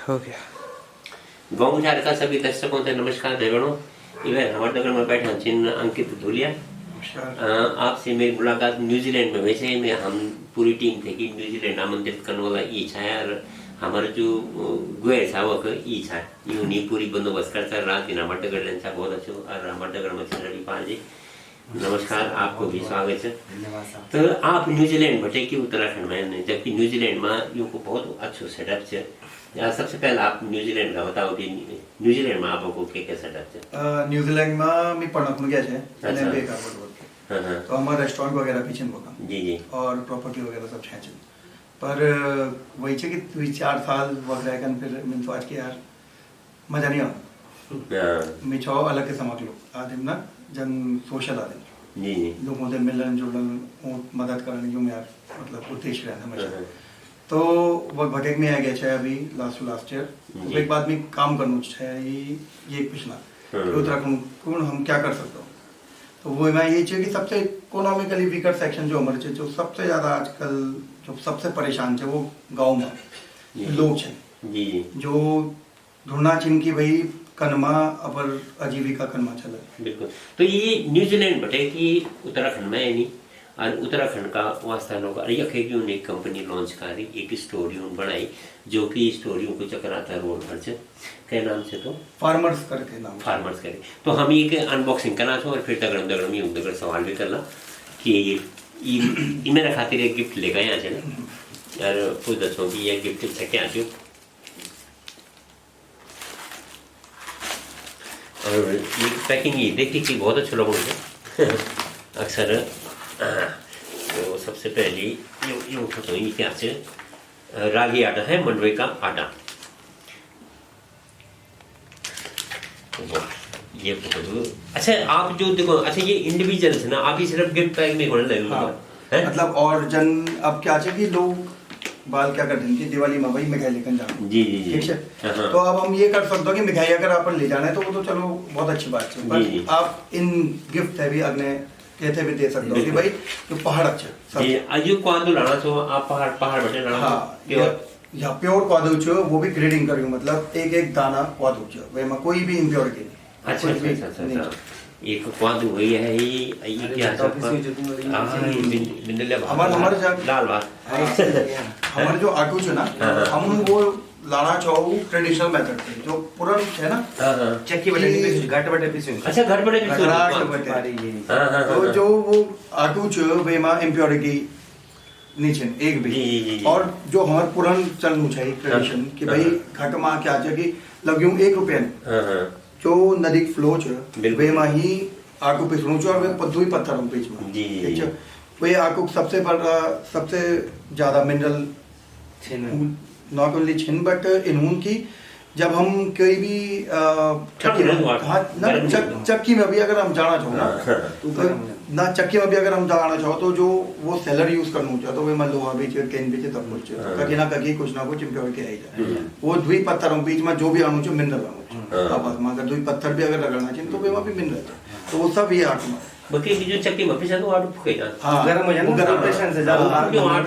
हो गया। गाँव झार का सभी दर्शकों से नमस्कार भाई बहनों। इधर हमारे नगर में बैठा चिन्ह अंकित धुलिया। आपसे मेरी मुलाकात न्यूजीलैंड में, वैसे में हम पूरी टीम थे कि न्यूजीलैंड आमंत्रित करने वाला ई छा और हमारा जो गुए था वो ई छा यूँ नहीं पूरी बंदोबस्त करता रात दिन हमारे नगर लेंचा बहुत अच्छो और हमारे नगर में रवि पाल जी नमस्कार, आपको भी स्वागत है। तो आप न्यूजीलैंड बटे कि उत्तराखंड में, जबकि न्यूजीलैंड में यूँ को बहुत अच्छो सेटअप है। सबसे पहले आप न्यूजीलैंड का बताओ कि न्यूजीलैंड में आपको क्या सेटअप है? न्यूजीलैंड में मी पढ़ना गया है अच्छा। पे का बोल तो हमारा रेस्टोरेंट वगैरह पीछे बोला जी जी और प्रॉपर्टी वगैरह सब छे पर वही है कि 2-4 साल वगैरह कन फिर मैं तो आज के यार मजा नहीं आता मैं छो अलग के समझ लो आदमी ना जन सोशल आदमी जी जी लोगों से मिलन जुलन मदद करने जो यार मतलब उद्देश्य रहना हमेशा तो वो भटेक में आ गया है अभी लास्ट ईयर एक बाद में काम करना चाहिए ये पूछना उत्तराखंड कौन हम क्या कर सकते हो तो वो मैं ये चाहिए कि सबसे इकोनॉमिकली वीकर सेक्शन जो हमारे जो सबसे ज़्यादा आजकल जो सबसे परेशान है वो गांव में लोग हैं जो ढूंढना चिन की भाई कनमा अपर आजीविका कनमा चला। बिल्कुल। तो ये न्यूजीलैंड बटे कि उत्तराखंड में है नहीं और उत्तराखंड का वास्ता लोग एक कंपनी लॉन्च करी एक स्टोरी बनाई जो कि स्टोरियों को चक्राता रोड पर से क्या नाम से तो फार्मर्स करके नाम फार्मर्स करे। तो हम ये अनबॉक्सिंग करना छो और फिर दगड़ सवाल भी करना कि ये मेरा खातिर एक गिफ्ट लेकर आया है ना यार कुछ दसों की ये गिफ्ट से क्या जो और ये पैकिंग ये देखिए कि बहुत अच्छे लोगों ने अक्सर तो सबसे पहले ये उठो ये क्या से रागी आटा है मंडवे का आटा ये अच्छा आप जो देखो अच्छा ये इंडिविजुअल है ना आप ही सिर्फ गिफ्ट पैक में होने लगे हाँ। मतलब और जन अब क्या है कि लोग बाल क्या करते हैं कि दिवाली में भाई मिठाई लेकर जाना जी जी जी ठीक है तो अब हम ये कर सकते हो कि मिठाई अगर आप ले जाना है तो वो तो चलो बहुत अच्छी बात है पर आप इन गिफ्ट है भी अगले कहते भी दे सकते हो कि भाई जो पहाड़ अच्छा जी अजू क्वादू लाना तो आप पहाड़ बैठे लाना हाँ या प्योर क्वादू छो वो भी ग्रेडिंग करियो मतलब एक दाना क्वादू छो वे में कोई भी इम्प्योरिटी नहीं। अच्छा एक क्वादू हुई है ये क्या है हमारे लाल बात हमारे जो आटू छो ना हम वो लाना चाहो ट्रेडिशनल मेथड से जो पुरानी है ना चक्की बटे घट बटे पीसे अच्छा घट बटे तो जो वो आटू छो वे में इम्प्योरिटी नीचे एक भी और जो हमारे पुरान चलनु चाहिए ट्रेडिशन कि भाई घट में क्या है कि लग्यूं 1 रुपया जो नदी फ्लो छे वे में ही आकू पिसणु छे और वे पद्धुई पत्थर हम बीच में ठीक है वे आकू सबसे बड़ा सबसे ज्यादा मिनरल नॉट ओनली छिन बट इन्हून की जब हम कोई भी चक्की में भी अगर हम जाना चाहो ना तो ना चक्की में भी अगर हम जाना चाहो तो जो वो सेलर यूज करना चाहो तो वे मान लोहा बीच कैन बीच तब कुछ कहीं ना कहीं कुछ ना कुछ इम्प्योरिटी आई जाए वो दुई पत्थर बीच में जो भी आनो चाहिए मिनरल आनो आपस में अगर दुई पत्थर भी अगर लगाना चाहिए तो वे में भी मिनरल तो वो सब ये आठ में बाकी जो चक्की में पिसा तो आटू फूके ना हाँ गरम हो जाना गरम प्रेशर से ज्यादा जो आट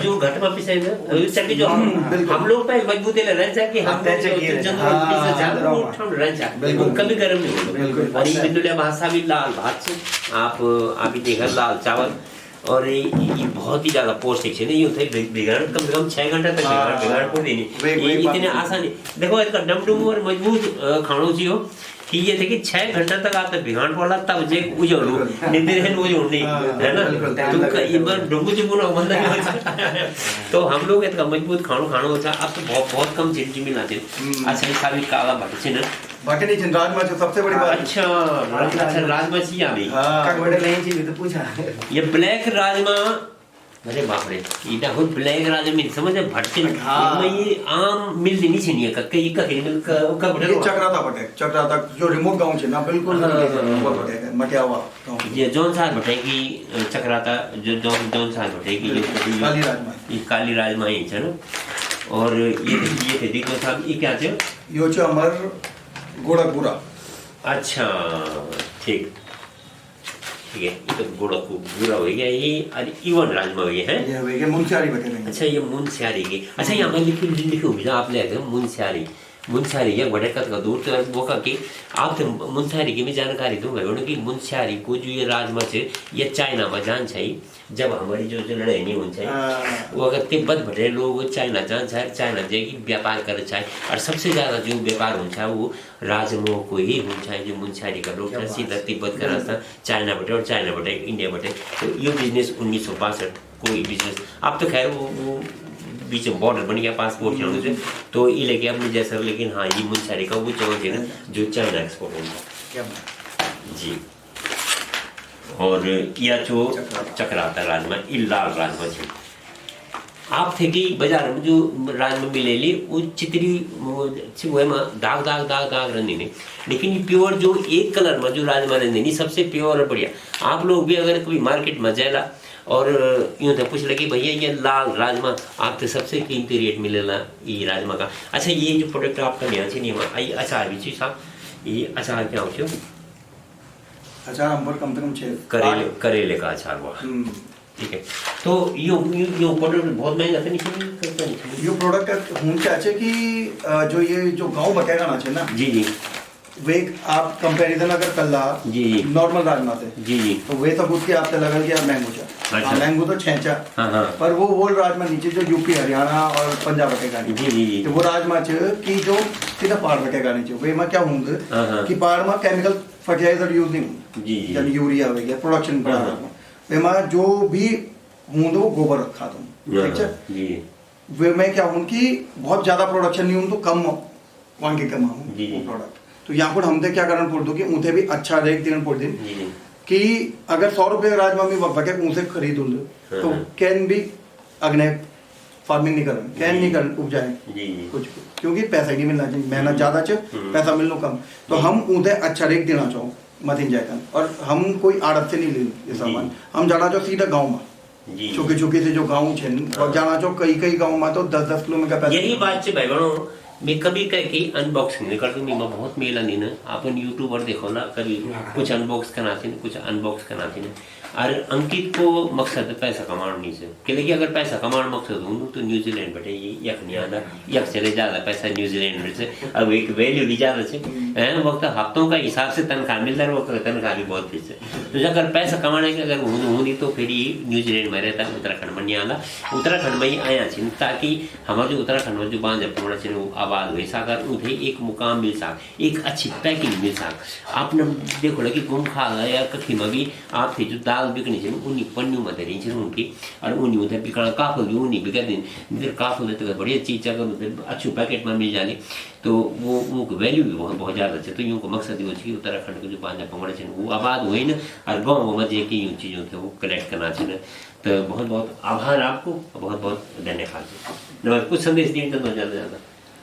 जो घट में पिसा है वो चक्की जो हम लोग पे मजबूती ले रहे हैं कि हम ज्यादा ठंड रहे कभी गर्म नहीं होगा। और ये बिंदुलिया भाषा भी लाल भात से आप अभी देखा लाल चावल और ये बहुत ही ज्यादा पौष्टिक है नहीं होता बिगाड़ कम से कम 6 घंटा तक बिगाड़ को देनी ये इतने आसानी देखो इसका डमडम और मजबूत खाणो चाहिए कि ये थे कि 6 घंटा तक आप भिगाण पड़ा तब जे उजड़ू निंदे रहन वो जोड़ नहीं है ना तो कई बार डंगू जी बोला बंदा नहीं होता तो हम लोग इसका मजबूत खाणो होता अब तो बहुत कम चीज मिलाते अच्छा ये सारी काला भट से ना बाकी नहीं जिन राजमा जो सबसे बड़ी बात अच्छा राजमा चाहिए अभी का बड़े नहीं चाहिए तो पूछा ये ब्लैक राजमा अरे बाप रे इटा हो ब्लैक राजमा में समझ भटके में ये आम मिल नहीं चाहिए कक्के का मिल का ये चक्राता जो रिमोट गांव है ना बिल्कुल वो बटे मटियावा ये जौन साल बटे की चक्राता जो जौन साल बटे की ये काली राजमा ही है ना और ये थे देखो साहब ये क्या है यो छ हमर गोड़कपुरा अच्छा ठीक ठीक है, ये तो गोड़ा को पूरा हो गया ये, और इवन राजमा हो गया है। ये हो गया मुनस्यारी बटे। अच्छा ये मुनस्यारी की, अच्छा यहाँ मैं लिखूँ भी आप ले मुनस्यारी मुनस्यारी या बड़े का दूर तो वो का कि आप मुनस्यारी की मैं जानकारी दूँ भाई कि मुनस्यारी को जो ये राजमा से ये चाइना में जान चाहिए जब हमारी जो लड़ाई नहीं होनी चाहिए वो अगर तिब्बत भटे लोग चाइना जान चाहे चाइना जाएगी व्यापार कर चाहे और सबसे ज़्यादा जो व्यापार होना चाहिए वो राजमो को ही होना चाहिए जो मुनस्यारी का लोग सीधा तिब्बत का रास्ता चाइना बटे और चाइना बटे इंडिया बटे। तो ये बिजनेस 1962 कोई बिजनेस अब तो खैर वो बीच में बॉर्डर बन गया पासपोर्ट चलाने से तो ये लेके अपने जैसा, लेकिन हाँ ये मुनस्यारी का वो जगह है ना जो चाइना एक्सपोर्ट होगा जी। और या जो चक्राता राजमा ये लाल राजमा जी आप थे कि बाजार में जो राजमा मिलेली वो चित्री वो दाग दाग दाग दाग रही नहीं, लेकिन ये प्योर जो एक कलर में जो राजमा रही नहीं सबसे प्योर और बढ़िया। आप लोग भी अगर कोई मार्केट में जाएला और यूँ तो पूछ लगे भैया ये लाल राजमा आपके सबसे कीमती रेट मिलेला ये राजमा का। अच्छा ये जो प्रोडक्ट आपका नया चाहिए ये अचार भी चीज साहब ये अचार क्या हो अचार हम पर कम से कम करेले का अचार हुआ ठीक है। तो यो प्रोडक्ट बहुत महंगा था नहीं यो प्रोडक्ट हूँ चाहे कि जो ये जो गाँव बटेगा ना चाहिए ना जी जी वे आप कंपैरिजन अगर कर ला जी जी नॉर्मल राजमा से जी जी तो वे तो कुछ के आपसे लगल कि आप मैंगो चा अच्छा। मैंगो तो छेंचा पर वो राजमा नीचे जो यूपी हरियाणा और पंजाब बटेगा जी जी तो वो राजमा च की जो सीधा पहाड़ बटेगा नीचे वे में क्या होंगे कि पहाड़ में केमिकल फर्टिलाइजर यूज नहीं होंगे जी यानी यूरिया हो गया प्रोडक्शन बढ़ा वे में जो भी होंगे वो गोबर रखा दूँ ठीक है। वे में क्या हूँ कि बहुत ज्यादा प्रोडक्शन नहीं हूँ तो कम क्वांटिटी कम हूँ प्रोडक्ट। तो यहाँ पर हमने क्या करना पड़ दो कि उन्हें भी अच्छा रेट देना पड़ दिन कि अगर 100 रुपये राजमा में बटे उनसे खरीद तो कैन भी अग्नि फार्मिंग नहीं करन कैन नहीं कर उपजाए कुछ क्योंकि पैसा ही नहीं मिलना चाहिए मेहनत ज्यादा चाहिए पैसा मिलना कम। तो हम उन्हें अच्छा रेट देना चाहो मत जाए और हम कोई आड़त से नहीं ले ये सामान हम जाना चाहो सीधा गाँव में छोटे छोटे से जो गाँव है और जाना चाहो कई गाँव में तो 10-10 किलोमीटर पैसा। यही बात से भाई बनो मैं कभी कह के अनबॉक्सिंग नहीं करता मैं बहुत मेला नहीं ना अपन यूट्यूबर देखो ना कभी कुछ अनबॉक्स कराते हैं कुछ अनबॉक्स कराते हैं। और अंकित को मकसद है पैसा कमाना नहीं से कि लेकिन अगर पैसा कमाना मकसद हूँ तो न्यूजीलैंड बटे ये यक नहीं आना यक चले ज़्यादा पैसा न्यूजीलैंड में से अब एक वैल्यू भी ज़्यादा से वक्त हफ्तों का हिसाब से तनख्वाह मिलता है वो तनख्वाह भी बहुत फीस है। तो अगर पैसा कमाने के अगर हूँ नहीं तो फिर ये न्यूजीलैंड में रहता है उत्तराखंड में नहीं आना उत्तराखंड में ही आया छी ताकि हमारे जो उत्तराखंड में जो बांध पौना चाहिए वो आबाद हुई सागर उन्हें एक मुकाम मिल सक एक अच्छी पैकिंग मिल सक। आपने देखो लगी गुम खा या कखी में भी आप थे जो दाल बिकनी चाहिए उन्हीं पन्नियों में धरी उनकी और उन्हीं उधर बिकना काफल भी उन्हीं बिका दिन इधर काफल तो बढ़िया चीज़ अगर उधर अच्छी पैकेट में मिल जाए तो वो उनको वैल्यू भी बहुत ज़्यादा है। तो यूँ को मकसद ये हो उत्तराखंड के जो बांधा पकड़े चाहिए वो आबाद हुई ना और गाँव में जे की यूँ चीज़ों थे वो कलेक्ट करना चाहिए। तो बहुत बहुत आभार आपको बहुत बहुत धन्यवाद। कुछ संदेश दिए तो ज़्यादा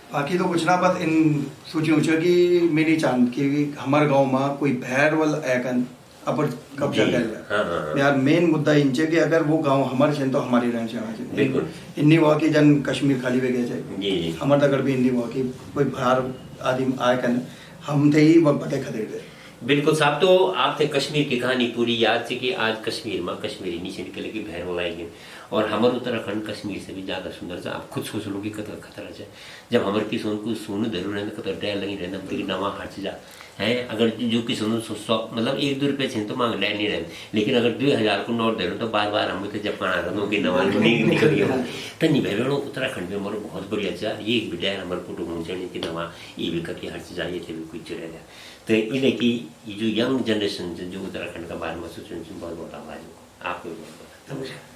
बाकी तो कुछ ना बस इन सोची ऊँचा कि मेरी चांद कि हमारे गांव में कोई भैर वाल ऐकन अपर कब्जा कर ले यार मेन मुद्दा इनचे कि अगर वो गांव हमारे छे तो हमारी रहना चाहिए बिल्कुल इन्नी हुआ कि जन कश्मीर खाली वे गए चाहिए हमारे अगर भी इन्नी हुआ कि कोई बाहर आदमी आए कन हम थे ही बटे खदेड़ दे बिल्कुल साहब। तो आपने कश्मीर की कहानी पूरी याद से कि आज कश्मीर में कश्मीरी नीचे निकले की भैर वालाएंगे और हमारे उत्तराखंड कश्मीर से भी ज़्यादा सुंदर से आप खुद सोच लो कि कतरा खतरा है जब हमारे किसान को सोने जरूर रहना कतरा डर लगी रहना मतलब नवा हट जा है अगर जो किसान मतलब 1-2 रुपये छे तो मांग डर नहीं रहते लेकिन अगर 2000 को नोट दे रहे तो बार बार हम तो जब पाना था कि नवा निकली हो तो नहीं भाई उत्तराखंड में हमारे बहुत बढ़िया चा ये एक भी डर हमारे कुटुंब होने कि नवा ये भी कभी हट जाइए थे भी कुछ रह गया। तो इन्हें की जो यंग जनरेशन जो उत्तराखंड का बारे में सोचने बहुत बहुत आभार आपको बहुत बहुत नमस्कार।